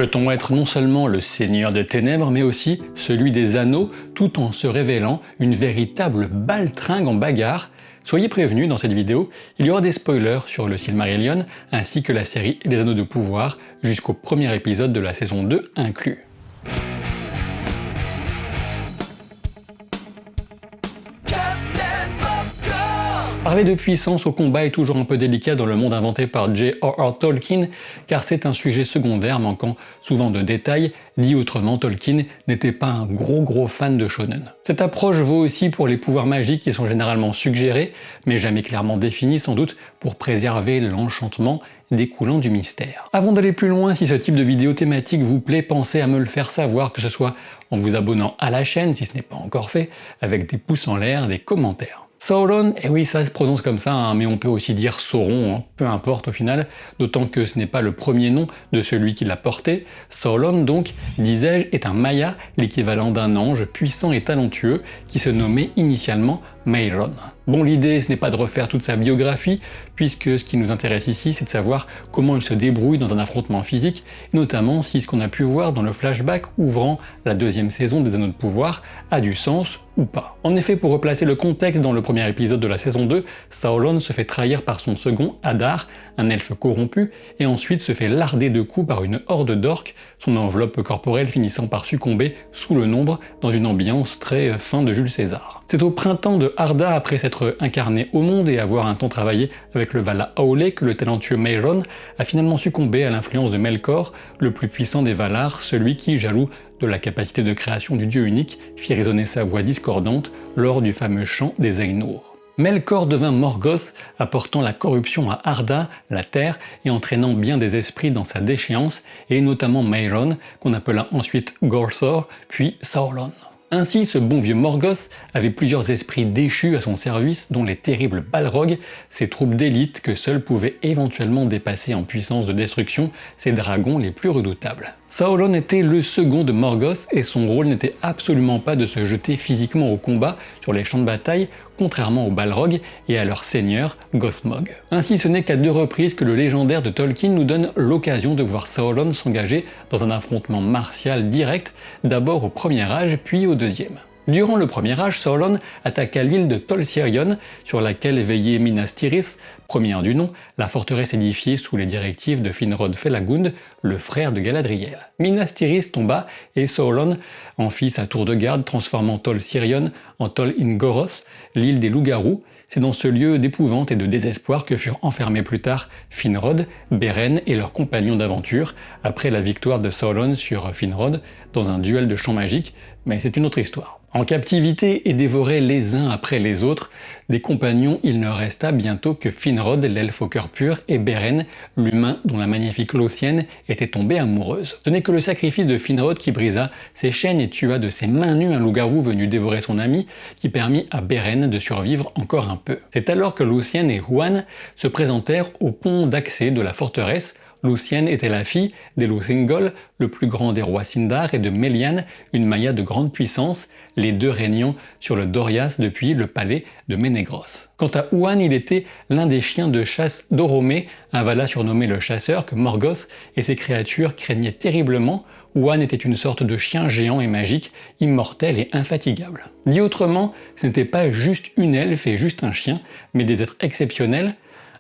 Peut-on être non seulement le seigneur des ténèbres, mais aussi celui des anneaux, tout en se révélant une véritable baltringue en bagarre? Soyez prévenus, dans cette vidéo, il y aura des spoilers sur le Silmarillion, ainsi que la série Les Anneaux de Pouvoir, jusqu'au premier épisode de la saison 2 inclus. Parler de puissance au combat est toujours un peu délicat dans le monde inventé par J.R.R. Tolkien, car c'est un sujet secondaire manquant souvent de détails. Dit autrement, Tolkien n'était pas un gros fan de shonen. Cette approche vaut aussi pour les pouvoirs magiques qui sont généralement suggérés, mais jamais clairement définis sans doute, pour préserver l'enchantement découlant du mystère. Avant d'aller plus loin, si ce type de vidéo thématique vous plaît, pensez à me le faire savoir, que ce soit en vous abonnant à la chaîne, si ce n'est pas encore fait, avec des pouces en l'air, des commentaires. Sauron, et oui ça se prononce comme ça, hein, mais on peut aussi dire Sauron, hein, peu importe au final, d'autant que ce n'est pas le premier nom de celui qui l'a porté. Sauron donc, disais-je, est un Maya, l'équivalent d'un ange puissant et talentueux qui se nommait initialement Mairon. Bon, l'idée ce n'est pas de refaire toute sa biographie, puisque ce qui nous intéresse ici c'est de savoir comment il se débrouille dans un affrontement physique, notamment si ce qu'on a pu voir dans le flashback ouvrant la deuxième saison des Anneaux de Pouvoir a du sens ou pas. En effet, pour replacer le contexte, dans le premier épisode de la saison 2, Sauron se fait trahir par son second, Adar, un elfe corrompu, et ensuite se fait larder de coups par une horde d'orques, son enveloppe corporelle finissant par succomber sous le nombre dans une ambiance très fin de Jules César. C'est au printemps de Arda, après s'être incarné au monde et avoir un temps travaillé avec le Vala Aule, que le talentueux Mairon a finalement succombé à l'influence de Melkor, le plus puissant des Valar, celui qui, jaloux de la capacité de création du dieu unique, fit résonner sa voix discordante lors du fameux chant des Ainur. Melkor devint Morgoth, apportant la corruption à Arda, la terre, et entraînant bien des esprits dans sa déchéance, et notamment Mairon, qu'on appela ensuite Gorthor, puis Sauron. Ainsi, ce bon vieux Morgoth avait plusieurs esprits déchus à son service, dont les terribles Balrogs, ces troupes d'élite que seuls pouvaient éventuellement dépasser en puissance de destruction ces dragons les plus redoutables. Sauron était le second de Morgoth et son rôle n'était absolument pas de se jeter physiquement au combat sur les champs de bataille, contrairement aux Balrogs et à leur seigneur Gothmog. Ainsi, ce n'est qu'à 2 reprises que le légendaire de Tolkien nous donne l'occasion de voir Sauron s'engager dans un affrontement martial direct, d'abord au Premier Âge puis au Deuxième. Durant le Premier Âge, Sauron attaqua l'île de Tol Sirion, sur laquelle veillait Minas Tirith, première du nom, la forteresse édifiée sous les directives de Finrod Felagund, le frère de Galadriel. Minas Tirith tomba et Sauron en fit sa tour de garde, transformant Tol Sirion en Tol Ingoroth, l'île des loups-garous. C'est dans ce lieu d'épouvante et de désespoir que furent enfermés plus tard Finrod, Beren et leurs compagnons d'aventure, après la victoire de Sauron sur Finrod dans un duel de champs magiques, mais c'est une autre histoire. En captivité et dévorés les uns après les autres, des compagnons il ne resta bientôt que Finrod, l'elfe au cœur pur, et Beren, l'humain dont la magnifique Lothienne était tombée amoureuse. Ce n'est que le sacrifice de Finrod qui brisa ses chaînes et tua de ses mains nues un loup-garou venu dévorer son ami, qui permit à Beren de survivre encore un peu. C'est alors que Lothienne et Huan se présentèrent au pont d'accès de la forteresse. Lothienne était la fille d'Elosingol, le plus grand des rois Sindar, et de Melian, une Maya de grande puissance, les deux régnant sur le Doriath depuis le palais de Ménégros. Quant à Huan, il était l'un des chiens de chasse d'Oromé, un Vala surnommé le chasseur que Morgoth et ses créatures craignaient terriblement. Huan était une sorte de chien géant et magique, immortel et infatigable. Dit autrement, ce n'était pas juste une elfe et juste un chien, mais des êtres exceptionnels.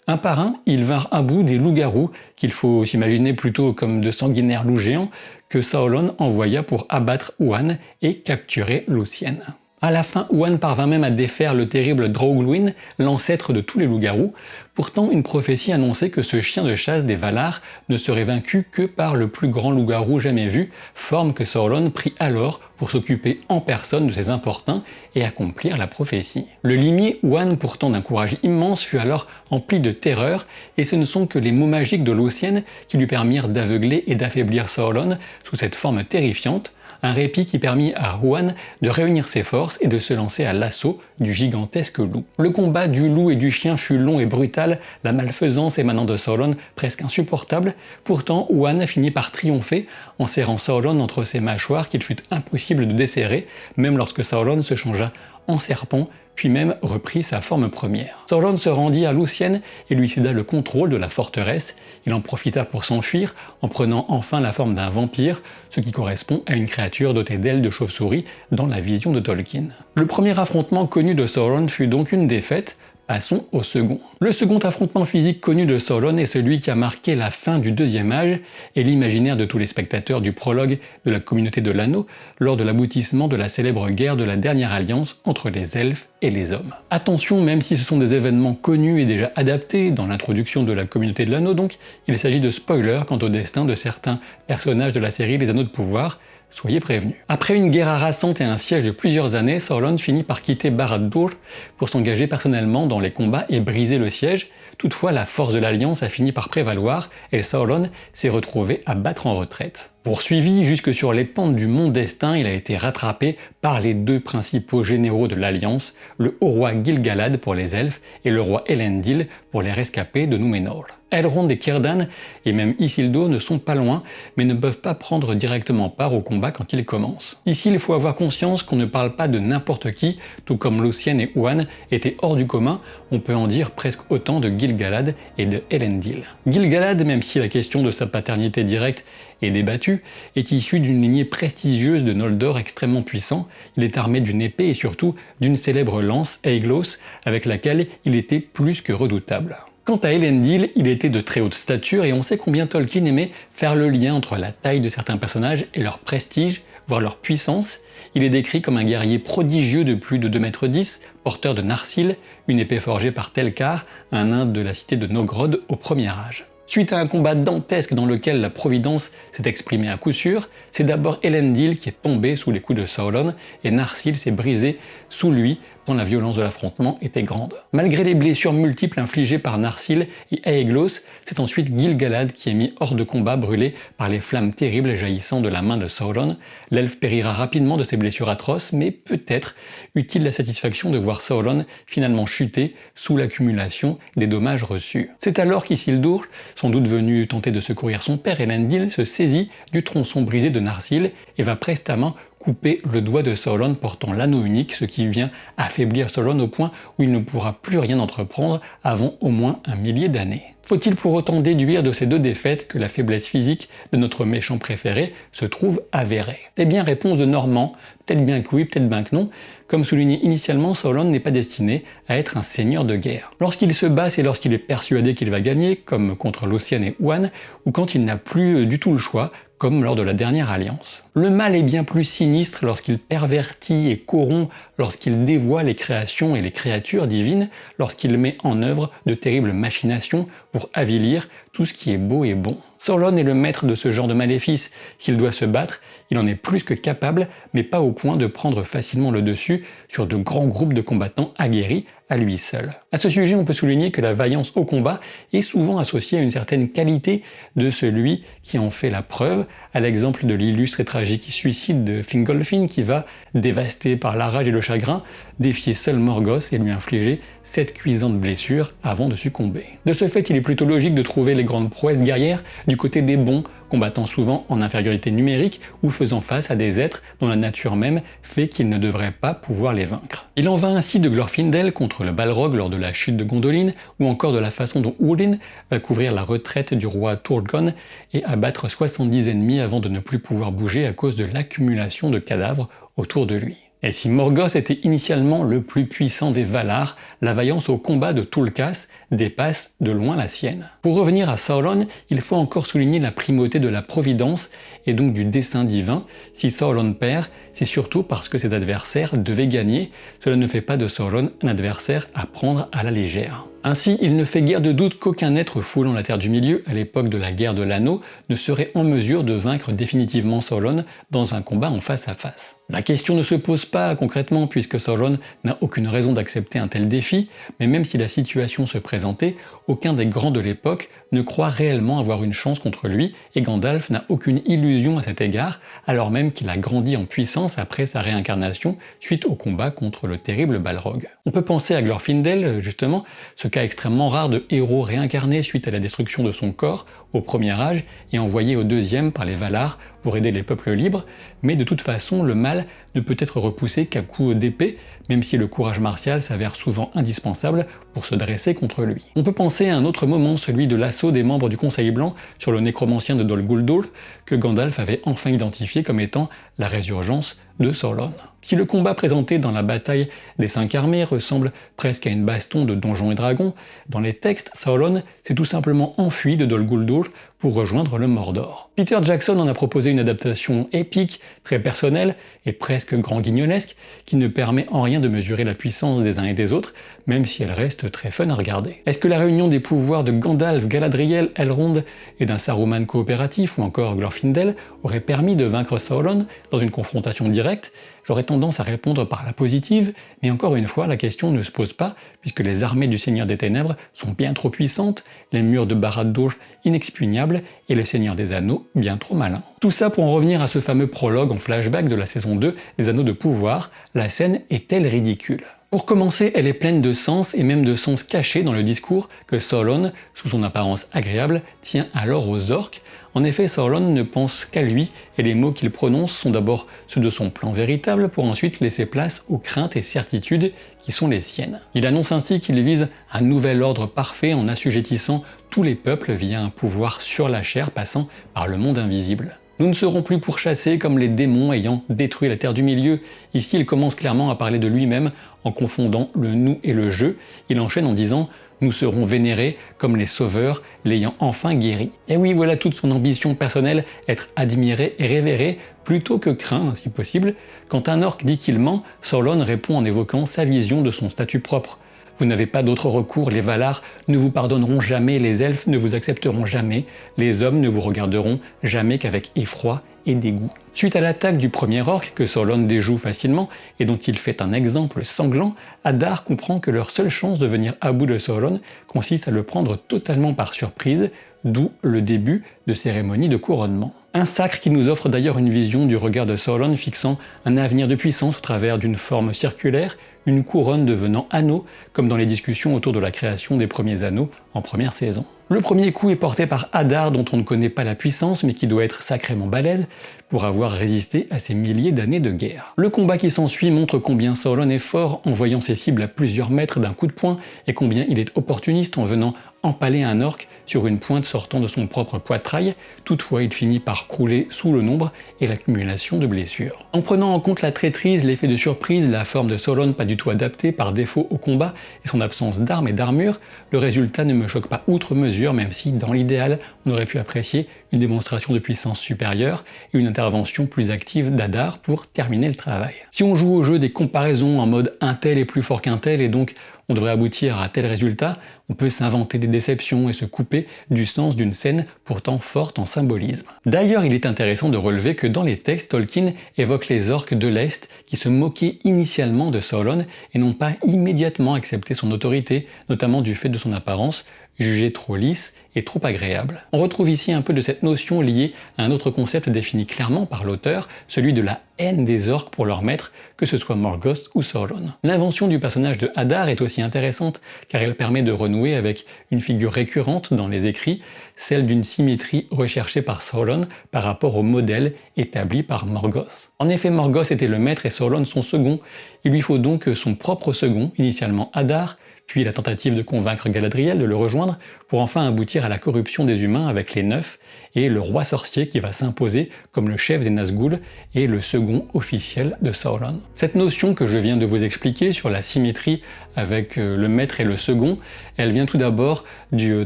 Un par un, ils vinrent à bout des loups-garous, qu'il faut s'imaginer plutôt comme de sanguinaires loups géants, que Sauron envoya pour abattre Huan et capturer Lothienne. À la fin, Huan parvint même à défaire le terrible Draugluin, l'ancêtre de tous les loups-garous. Pourtant, une prophétie annonçait que ce chien de chasse des Valar ne serait vaincu que par le plus grand loup-garou jamais vu, forme que Sauron prit alors pour s'occuper en personne de ses importuns et accomplir la prophétie. Le limier Huan, pourtant d'un courage immense, fut alors empli de terreur, et ce ne sont que les mots magiques de Lothienne qui lui permirent d'aveugler et d'affaiblir Sauron sous cette forme terrifiante. Un répit qui permit à Huan de réunir ses forces et de se lancer à l'assaut du gigantesque loup. Le combat du loup et du chien fut long et brutal, la malfaisance émanant de Sauron presque insupportable. Pourtant, Huan finit par triompher en serrant Sauron entre ses mâchoires qu'il fut impossible de desserrer, même lorsque Sauron se changea en serpent, puis même reprit sa forme première. Sauron se rendit à Luthien et lui céda le contrôle de la forteresse. Il en profita pour s'enfuir en prenant enfin la forme d'un vampire, ce qui correspond à une créature dotée d'ailes de chauve-souris dans la vision de Tolkien. Le premier affrontement connu de Sauron fut donc une défaite. Passons au second. Le second affrontement physique connu de Sauron est celui qui a marqué la fin du Deuxième Âge et l'imaginaire de tous les spectateurs du prologue de la communauté de l'Anneau lors de l'aboutissement de la célèbre guerre de la Dernière Alliance entre les elfes et les hommes. Attention, même si ce sont des événements connus et déjà adaptés dans l'introduction de la communauté de l'Anneau, donc il s'agit de spoilers quant au destin de certains personnages de la série Les Anneaux de Pouvoir. Soyez prévenus. Après une guerre harassante et un siège de plusieurs années, Sauron finit par quitter Barad-dûr pour s'engager personnellement dans les combats et briser le siège. Toutefois, la force de l'Alliance a fini par prévaloir et Sauron s'est retrouvé à battre en retraite. Poursuivi jusque sur les pentes du mont Destin, il a été rattrapé par les deux principaux généraux de l'Alliance, le haut roi Gil-galad pour les elfes et le roi Elendil pour les rescapés de Númenor. Elrond et Círdan et même Isildur ne sont pas loin, mais ne peuvent pas prendre directement part au combat quand il commence. Ici, il faut avoir conscience qu'on ne parle pas de n'importe qui, tout comme Lúthien et Huan étaient hors du commun, on peut en dire presque autant de Gil-galad et de Elendil. Gil-galad, même si la question de sa paternité directe est débattue, est issu d'une lignée prestigieuse de Noldor extrêmement puissant. Il est armé d'une épée et surtout d'une célèbre lance Aeglos avec laquelle il était plus que redoutable. Quant à Elendil, il était de très haute stature et on sait combien Tolkien aimait faire le lien entre la taille de certains personnages et leur prestige, voire leur puissance. Il est décrit comme un guerrier prodigieux de plus de 2,10 m, porteur de Narsil, une épée forgée par Telkar, un nain de la cité de Nogrod au Premier Âge. Suite à un combat dantesque dans lequel la Providence s'est exprimée à coup sûr, c'est d'abord Elendil qui est tombé sous les coups de Sauron et Narsil s'est brisé sous lui tant la violence de l'affrontement était grande. Malgré les blessures multiples infligées par Narsil et Aeglos, c'est ensuite Gil-galad qui est mis hors de combat brûlé par les flammes terribles jaillissant de la main de Sauron. L'elfe périra rapidement de ses blessures atroces, mais peut-être eut-il la satisfaction de voir Sauron finalement chuter sous l'accumulation des dommages reçus. C'est alors qu'Isildur, sans doute venu tenter de secourir son père Elendil, se saisit du tronçon brisé de Narsil et va prestement couper le doigt de Sauron portant l'anneau unique, ce qui vient affaiblir Sauron au point où il ne pourra plus rien entreprendre avant au moins 1 millier d'années. Faut-il pour autant déduire de ces deux défaites que la faiblesse physique de notre méchant préféré se trouve avérée? Eh bien, réponse de Normand, peut-être bien que oui, peut-être bien que non. Comme souligné initialement, Sauron n'est pas destiné à être un seigneur de guerre. Lorsqu'il se bat, c'est lorsqu'il est persuadé qu'il va gagner, comme contre Lúthien et Huan, ou quand il n'a plus du tout le choix, comme lors de la Dernière Alliance. Le mal est bien plus sinistre lorsqu'il pervertit et corrompt, lorsqu'il dévoie les créations et les créatures divines, lorsqu'il met en œuvre de terribles machinations pour avilir tout ce qui est beau et bon. Sauron est le maître de ce genre de maléfice. S'il doit se battre, il en est plus que capable, mais pas au point de prendre facilement le dessus sur de grands groupes de combattants aguerris à lui seul. À ce sujet, on peut souligner que la vaillance au combat est souvent associée à une certaine qualité de celui qui en fait la preuve, à l'exemple de l'illustre et tragique suicide de Fingolfin qui va, dévasté par la rage et le chagrin, défier seul Morgoth et lui infliger 7 cuisantes blessures avant de succomber. De ce fait, il est plutôt logique de trouver les grandes prouesses guerrières du côté des bons, combattant souvent en infériorité numérique ou faisant face à des êtres dont la nature même fait qu'ils ne devraient pas pouvoir les vaincre. Il en va ainsi de Glorfindel contre le Balrog lors de la chute de Gondolin, ou encore de la façon dont Húrin va couvrir la retraite du roi Turgon et abattre 70 ennemis avant de ne plus pouvoir bouger à cause de l'accumulation de cadavres autour de lui. Et si Morgoth était initialement le plus puissant des Valar, la vaillance au combat de Tulkas dépasse de loin la sienne. Pour revenir à Sauron, il faut encore souligner la primauté de la providence et donc du dessein divin. Si Sauron perd, c'est surtout parce que ses adversaires devaient gagner. Cela ne fait pas de Sauron un adversaire à prendre à la légère. Ainsi, il ne fait guère de doute qu'aucun être foulant la Terre du Milieu à l'époque de la guerre de l'Anneau ne serait en mesure de vaincre définitivement Sauron dans un combat en face à face. La question ne se pose pas concrètement puisque Sauron n'a aucune raison d'accepter un tel défi, mais même si la situation se présentait, aucun des grands de l'époque ne croit réellement avoir une chance contre lui et Gandalf n'a aucune illusion à cet égard alors même qu'il a grandi en puissance après sa réincarnation suite au combat contre le terrible Balrog. On peut penser à Glorfindel justement, ce cas extrêmement rare de héros réincarné suite à la destruction de son corps au Premier Âge et envoyé au Deuxième par les Valar pour aider les peuples libres, mais de toute façon le mal mal ne peut être repoussé qu'à coups d'épée, même si le courage martial s'avère souvent indispensable pour se dresser contre lui. On peut penser à un autre moment, celui de l'assaut des membres du Conseil Blanc sur le nécromancien de Dol Guldur, que Gandalf avait enfin identifié comme étant la résurgence de Sauron. Si le combat présenté dans la bataille des 5 armées ressemble presque à une baston de Donjons et Dragons, dans les textes, Sauron s'est tout simplement enfui de Dol Guldur pour rejoindre le Mordor. Peter Jackson en a proposé une adaptation épique, très personnelle et presque grand guignolesque, qui ne permet en rien de mesurer la puissance des uns et des autres, même si elle reste très fun à regarder. Est-ce que la réunion des pouvoirs de Gandalf, Galadriel, Elrond et d'un Saruman coopératif ou encore Glorfindel aurait permis de vaincre Sauron dans une confrontation directe? J'aurais tendance à répondre par la positive, mais encore une fois, la question ne se pose pas, puisque les armées du Seigneur des Ténèbres sont bien trop puissantes, les murs de Barad-dûr inexpugnables et le Seigneur des Anneaux bien trop malin. Tout ça pour en revenir à ce fameux prologue en flashback de la saison 2 des Anneaux de Pouvoir, la scène est-elle ridicule? Pour commencer, elle est pleine de sens et même de sens cachés dans le discours que Sauron, sous son apparence agréable, tient alors aux orques. En effet, Sauron ne pense qu'à lui et les mots qu'il prononce sont d'abord ceux de son plan véritable pour ensuite laisser place aux craintes et certitudes qui sont les siennes. Il annonce ainsi qu'il vise un nouvel ordre parfait en assujettissant tous les peuples via un pouvoir sur la chair passant par le monde invisible. Nous ne serons plus pourchassés comme les démons ayant détruit la Terre du Milieu. Ici, il commence clairement à parler de lui-même en confondant le nous et le je. Il enchaîne en disant « Nous serons vénérés comme les sauveurs l'ayant enfin guéri ». Et oui, voilà toute son ambition personnelle, être admiré et révéré plutôt que craint, si possible. Quand un orc dit qu'il ment, Sauron répond en évoquant sa vision de son statut propre. Vous n'avez pas d'autre recours, les Valar ne vous pardonneront jamais, les elfes ne vous accepteront jamais, les hommes ne vous regarderont jamais qu'avec effroi et dégoût. Suite à l'attaque du premier orc que Sauron déjoue facilement et dont il fait un exemple sanglant, Adar comprend que leur seule chance de venir à bout de Sauron consiste à le prendre totalement par surprise, d'où le début de cérémonie de couronnement. Un sacre qui nous offre d'ailleurs une vision du regard de Sauron fixant un avenir de puissance au travers d'une forme circulaire, une couronne devenant anneau, comme dans les discussions autour de la création des premiers anneaux en première saison. Le premier coup est porté par Adar, dont on ne connaît pas la puissance, mais qui doit être sacrément balèze pour avoir résisté à ces milliers d'années de guerre. Le combat qui s'ensuit montre combien Sauron est fort en voyant ses cibles à plusieurs mètres d'un coup de poing, et combien il est opportuniste en venant empaler un orc sur une pointe sortant de son propre poitrail. Toutefois, il finit par crouler sous le nombre et l'accumulation de blessures. En prenant en compte la traîtrise, l'effet de surprise, la forme de Sauron pas du tout adaptée par défaut au combat et son absence d'armes et d'armure, le résultat ne me choque pas outre mesure, même si, dans l'idéal, on aurait pu apprécier une démonstration de puissance supérieure et une intervention plus active d'Adar pour terminer le travail. Si on joue au jeu des comparaisons en mode un tel est plus fort qu'un tel et donc on devrait aboutir à tel résultat, on peut s'inventer des déceptions et se couper du sens d'une scène pourtant forte en symbolisme. D'ailleurs, il est intéressant de relever que dans les textes, Tolkien évoque les orques de l'Est qui se moquaient initialement de Sauron et n'ont pas immédiatement accepté son autorité, notamment du fait de son apparence, jugée trop lisse et trop agréable. On retrouve ici un peu de cette notion liée à un autre concept défini clairement par l'auteur, celui de la haine des orques pour leur maître, que ce soit Morgoth ou Sauron. L'invention du personnage de Adar est aussi intéressante, car elle permet de renouer avec une figure récurrente dans les écrits, celle d'une symétrie recherchée par Sauron par rapport au modèle établi par Morgoth. En effet, Morgoth était le maître et Sauron son second, il lui faut donc son propre second, initialement Adar, puis la tentative de convaincre Galadriel de le rejoindre pour enfin aboutir à la corruption des humains avec les Neufs et le roi sorcier qui va s'imposer comme le chef des Nazgûl et le second officiel de Sauron. Cette notion que je viens de vous expliquer sur la symétrie avec le maître et le second, elle vient tout d'abord du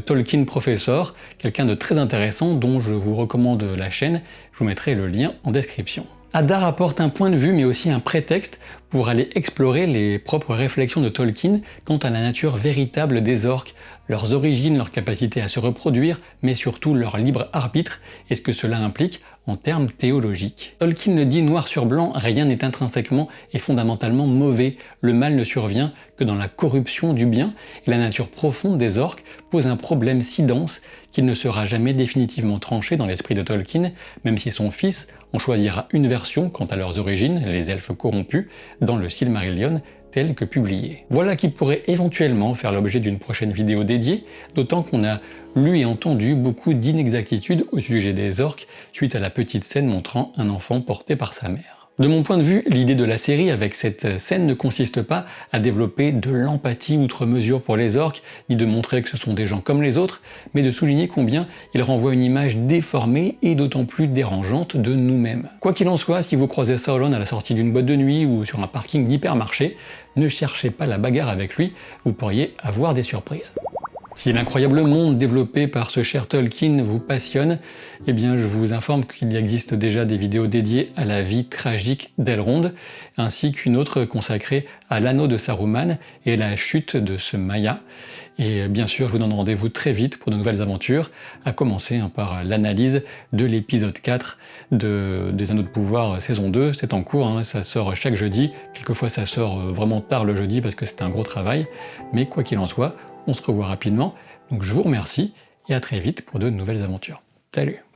Tolkien Professor, quelqu'un de très intéressant dont je vous recommande la chaîne, je vous mettrai le lien en description. Adar apporte un point de vue mais aussi un prétexte pour aller explorer les propres réflexions de Tolkien quant à la nature véritable des orques, leurs origines, leur capacité à se reproduire, mais surtout leur libre arbitre et ce que cela implique en termes théologiques. Tolkien le dit noir sur blanc, rien n'est intrinsèquement et fondamentalement mauvais, le mal ne survient que dans la corruption du bien, et la nature profonde des orques pose un problème si dense qu'il ne sera jamais définitivement tranché dans l'esprit de Tolkien, même si son fils en choisira une version quant à leurs origines, les elfes corrompus, dans le Silmarillion, tel que publié. Voilà qui pourrait éventuellement faire l'objet d'une prochaine vidéo dédiée, d'autant qu'on a lu et entendu beaucoup d'inexactitudes au sujet des orques suite à la petite scène montrant un enfant porté par sa mère. De mon point de vue, l'idée de la série avec cette scène ne consiste pas à développer de l'empathie outre mesure pour les orques, ni de montrer que ce sont des gens comme les autres, mais de souligner combien ils renvoient une image déformée et d'autant plus dérangeante de nous-mêmes. Quoi qu'il en soit, si vous croisez Sauron à la sortie d'une boîte de nuit ou sur un parking d'hypermarché, ne cherchez pas la bagarre avec lui, vous pourriez avoir des surprises. Si l'incroyable monde développé par ce cher Tolkien vous passionne, eh bien je vous informe qu'il existe déjà des vidéos dédiées à la vie tragique d'Elrond, ainsi qu'une autre consacrée à l'anneau de Saruman et la chute de ce Maia. Et bien sûr, je vous donne rendez-vous très vite pour de nouvelles aventures, à commencer par l'analyse de l'épisode 4 des Anneaux de Pouvoir saison 2. C'est en cours, ça sort chaque jeudi. Quelquefois ça sort vraiment tard le jeudi parce que c'est un gros travail. Mais quoi qu'il en soit, on se revoit rapidement. Donc je vous remercie et à très vite pour de nouvelles aventures. Salut!